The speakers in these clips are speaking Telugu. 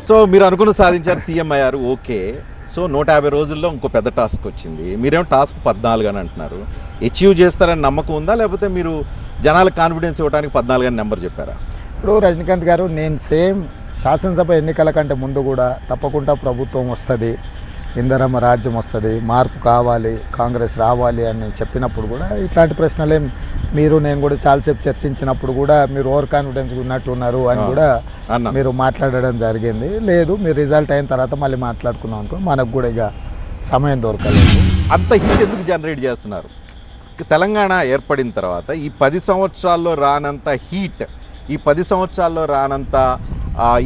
సో మీరు అనుకున్న సాధించారు, సీఎం అయ్యారు, ఓకే. సో 150 రోజుల్లో ఇంకో పెద్ద టాస్క్ వచ్చింది. మీరేమో టాస్క్ 14 అని అంటున్నారు. అచీవ్ చేస్తారని నమ్మకం ఉందా, లేకపోతే మీరు జనాలకు కాన్ఫిడెన్స్ ఇవ్వడానికి 14 అని నెంబర్ చెప్పారా? ఇప్పుడు రజనీకాంత్ గారు, నేను సేమ్ శాసనసభ ఎన్నికల కంటే ముందు కూడా తప్పకుండా ప్రభుత్వం వస్తుంది, ఇందిరమ్మ రాజ్యం వస్తుంది, మార్పు కావాలి, కాంగ్రెస్ రావాలి అని నేను చెప్పినప్పుడు కూడా ఇట్లాంటి ప్రశ్నలేం మీరు నేను కూడా చాలాసేపు చర్చించినప్పుడు కూడా మీరు ఓవర్ కాన్ఫిడెన్స్ ఉన్నట్టున్నారు అని కూడా మీరు మాట్లాడడం జరిగింది. లేదు, మీరు రిజల్ట్ అయిన తర్వాత మళ్ళీ మాట్లాడుకుందాం అనుకో, మనకు కూడా ఇక సమయం దొరకలేదు. అంత హీట్ ఎందుకు జనరేట్ చేస్తున్నారు? తెలంగాణ ఏర్పడిన తర్వాత ఈ 10 సంవత్సరాల్లో రానంత హీట్, ఈ 10 సంవత్సరాల్లో రానంత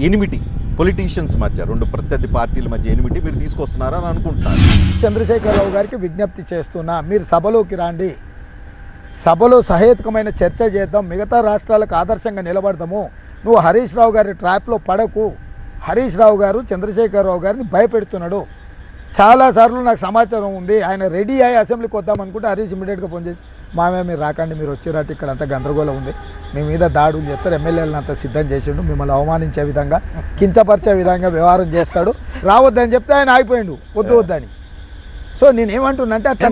ఎనిమిటీ పొలిటీషియన్స్ మధ్య, రెండు ప్రత్యర్థి పార్టీల మధ్య ఎనిమిటీ మీరు తీసుకొస్తున్నారని అనుకుంటున్నారు. చంద్రశేఖరరావు గారికి విజ్ఞప్తి చేస్తున్నా, మీరు సభలోకి రండి, సభలో సహేతుకమైన చర్చ చేద్దాం, మిగతా రాష్ట్రాలకు ఆదర్శంగా నిలబడదాము. నువ్వు హరీష్ రావు గారి ట్రాప్లో పడకు. హరీష్ రావు గారు చంద్రశేఖరరావు గారిని భయపెడుతున్నాడు. చాలాసార్లు నాకు సమాచారం ఉంది, ఆయన రెడీ అయ్యి అసెంబ్లీకి వద్దామనుకుంటే హరీష్ ఇమీడియట్గా ఫోన్ చేసి, మామే మీరు రాకండి, మీరు వచ్చేరాటి ఇక్కడ అంతా గందరగోళం ఉంది, మీ మీద దాడులు చేస్తారు, ఎమ్మెల్యేలను అంతా సిద్ధం చేసిండు, మిమ్మల్ని అవమానించే విధంగా కించపరిచే విధంగా వ్యవహారం చేస్తాడు, రావద్దని చెప్తే ఆయన ఆగిపోయిండు, వద్దని. సో నేనేమంటున్నా అంటే అట్లా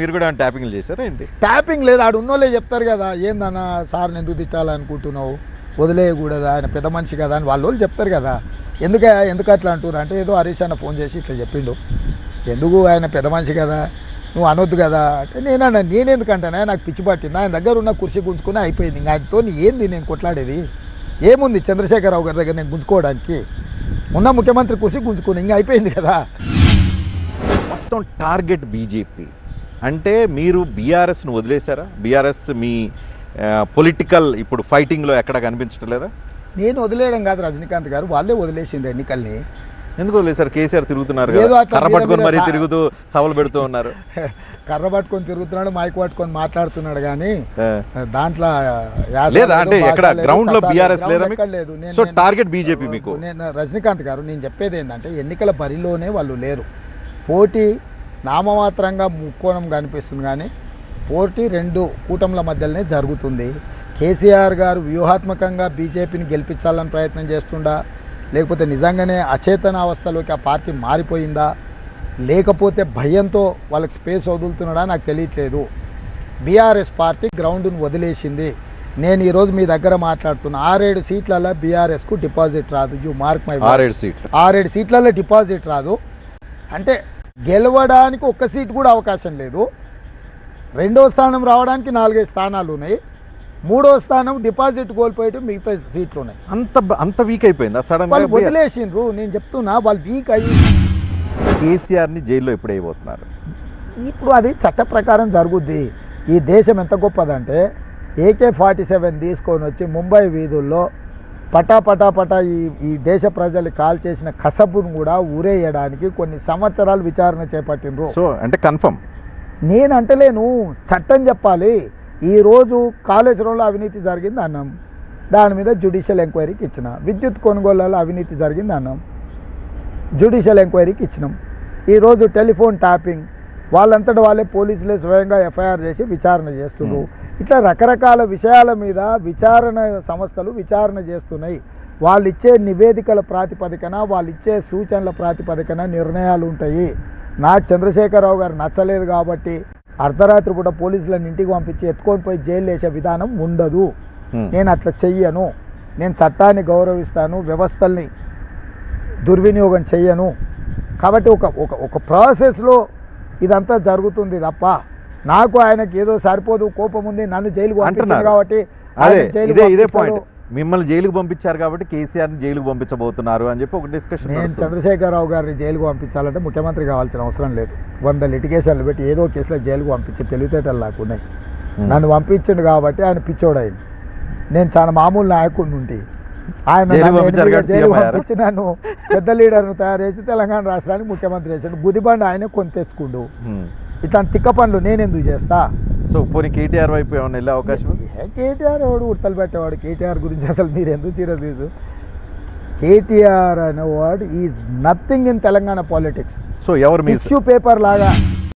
మీరు కూడా ట్యాపింగ్ చేశారా ఏంటి? ట్యాపింగ్ లేదు, ఆడు ఉన్నోళ్ళే చెప్తారు కదా, ఏందన్నా సార్ని ఎందుకు తిట్టాలనుకుంటున్నావు, వదిలేయకూడదా, ఆయన పెద్ద మనిషి కదా అని వాళ్ళు చెప్తారు కదా. ఎందుకు అట్లా అంటున్నారు అంటే, ఏదో హరీష్ అన్న ఫోన్ చేసి ఇట్లా చెప్పిండు, ఎందుకు ఆయన పెద్ద మనిషి కదా నువ్వు అనొద్దు కదా అంటే, నేనెందుకంటానే, నాకు పిచ్చి పట్టింది, ఆయన దగ్గర ఉన్న కుర్చీ గుంజుకుని అయిపోయింది, ఇంకా ఆయనతో ఏంది నేను కొట్లాడేది ఏముంది, చంద్రశేఖరరావు గారి దగ్గర నేను గుంజుకోవడానికి, ఉన్న ముఖ్యమంత్రి కుర్చీ గుంజుకుని ఇంకా అయిపోయింది కదా. మొత్తం టార్గెట్ బీజేపీ అంటే మీరు బీఆర్ఎస్ను వదిలేశారా? బీఆర్ఎస్ మీ పొలిటికల్ ఇప్పుడు ఫైటింగ్లో ఎక్కడ కనిపించడం లేదా? నేను వదిలేయడం కాదు రజనీకాంత్ గారు, వాళ్ళే వదిలేసిండ్రు ఎన్నికల్ని. ఎందుకు వదిలేశారు? కేసీఆర్ తిరుగుతున్నారు, కర్ర పట్టుకొని మరీ తిరుగుతూ సభలు పెడుతూ ఉన్నారు. కర్ర పట్టుకొని తిరుగుతున్నాడు, మైక్ పట్టుకొని మాట్లాడుతున్నాడు, కానీ దాంట్లో అంటే ఎక్కడ గ్రౌండ్ లో బీఆర్ఎస్ లేదు. సో టార్గెట్ బీజేపీ మీకు. నేను రజనీకాంత్ గారు, నేను చెప్పేది ఏంటంటే, ఎన్నికల బరిలోనే వాళ్ళు లేరు, పోటీ నామమాత్రంగా ముక్కోణం కనిపిస్తుంది, కానీ పోటీ రెండు కూటముల మధ్యలోనే జరుగుతుంది. కేసీఆర్ గారు వ్యూహాత్మకంగా బీజేపీని గెలిపించాలని ప్రయత్నం చేస్తుండా, లేకపోతే నిజంగానే అచేతన అవస్థలోకి ఆ పార్టీ మారిపోయిందా, లేకపోతే భయంతో వాళ్ళకి స్పేస్ వదులుతున్నాడా నాకు తెలియట్లేదు. బీఆర్ఎస్ పార్టీ గ్రౌండ్ను వదిలేసింది. నేను ఈరోజు మీ దగ్గర మాట్లాడుతున్నా, 6-7 సీట్లలో బీఆర్ఎస్కు డిపాజిట్ రాదు. యూ మార్క్ మై 6-7 సీట్లలో డిపాజిట్ రాదు అంటే గెలవడానికి ఒక్క సీట్ కూడా అవకాశం లేదు. రెండో స్థానం రావడానికి 4-5 స్థానాలు ఉన్నాయి. మూడో స్థానం డిపాజిట్ కోల్పోయటం, మిగతా సీట్లు ఉన్నాయి. అంత వీక్ అయిపోయిందా సడన్ వాళ్ళు వదిలేసిండ్రు. నేను చెప్తున్నా, వాళ్ళు వీక్ అయ్యి కేసీఆర్ని జైల్లో ఎప్పుడు అయిపోతున్నారు. ఇప్పుడు అది చట్ట ప్రకారం జరుగుద్ది. ఈ దేశం ఎంత గొప్పదంటే, AK-47 తీసుకొని వచ్చి ముంబై వీధుల్లో పటా ఈ దేశ ప్రజలు కాల్ చేసిన కసబును కూడా ఊరేయడానికి కొన్ని సంవత్సరాలు విచారణ చేపట్టిండ్రు. సో అంటే కన్ఫర్మ్ నేను అంటలేను, చట్టం చెప్పాలి. ఈరోజు కాళేశ్వరంలో అవినీతి జరిగింది అన్నాం, దాని మీద జ్యుడిషియల్ ఎంక్వైరీకి ఇచ్చిన. విద్యుత్ కొనుగోళ్లలో అవినీతి జరిగింది అన్నాం, జ్యుడిషియల్ ఎంక్వైరీకి ఇచ్చినాం. ఈరోజు టెలిఫోన్ ట్యాపింగ్, వాళ్ళంతటా వాళ్ళే పోలీసులే స్వయంగా ఎఫ్ఐఆర్ చేసి విచారణ చేస్తున్నారు. ఇట్లా రకరకాల విషయాల మీద విచారణ సంస్థలు విచారణ చేస్తున్నాయి. వాళ్ళు ఇచ్చే నివేదికల ప్రాతిపదికన, వాళ్ళు ఇచ్చే సూచనల ప్రాతిపదికన నిర్ణయాలు ఉంటాయి. నాకు చంద్రశేఖరరావు గారు నచ్చలేదు కాబట్టి అర్ధరాత్రి పూట పోలీసులను ఇంటికి పంపించి ఎత్తుకొని పోయి జైలు వేసే విధానం ఉండదు. నేను అట్లా చెయ్యను. నేను చట్టాన్ని గౌరవిస్తాను, వ్యవస్థల్ని దుర్వినియోగం చెయ్యను. కాబట్టి ఒక ప్రాసెస్లో ఇదంతా జరుగుతుంది తప్ప, నాకు ఆయనకి ఏదో సరిపోదు, కోపం ఉంది, నన్ను జైలుకు పంపించారు కాబట్టి మిమ్మల్ని జైలుకు పంపించారు కాబట్టి కేసీఆర్ని జైలుకు పంపించబోతున్నారు అని చెప్పి ఒక డిస్కషన్. నేను చంద్రశేఖరరావు గారిని జైలుకు పంపించాలంటే ముఖ్యమంత్రి కావాల్సిన అవసరం లేదు. 100 లిటిగేషన్లు పెట్టి ఏదో కేసులో జైలుకు పంపించి తెలివితేటలు నాకున్నాయి. నన్ను పంపించిండు కాబట్టి ఆయన పిచ్చోడైంది. నేను చాలా మామూలు నాయకుడిని ఉండి ఆయన జైలు పంపించి నన్ను పెద్ద లీడర్ను తయారు చేసి తెలంగాణ రాష్ట్రానికి ముఖ్యమంత్రి చేశాడు. గుదిబండి ఆయనే కొని తెచ్చుకుండు. ఇట్లాంటి తిక్క పనులు నేను ఎందుకు చేస్తా? సో పోనీ కేటీఆర్ వైపు ఏమైనా వెళ్ళే అవకాశం? కేటీఆర్ వాడు ఉడతలు పెట్టేవాడు. కేటీఆర్ గురించి అసలు మీరు ఎందుకు సీరియస్ తీసు? కేటీఆర్ అనేవాడు is nothing in Telangana politics. So ఎవరు టిష్యూ పేపర్ లాగా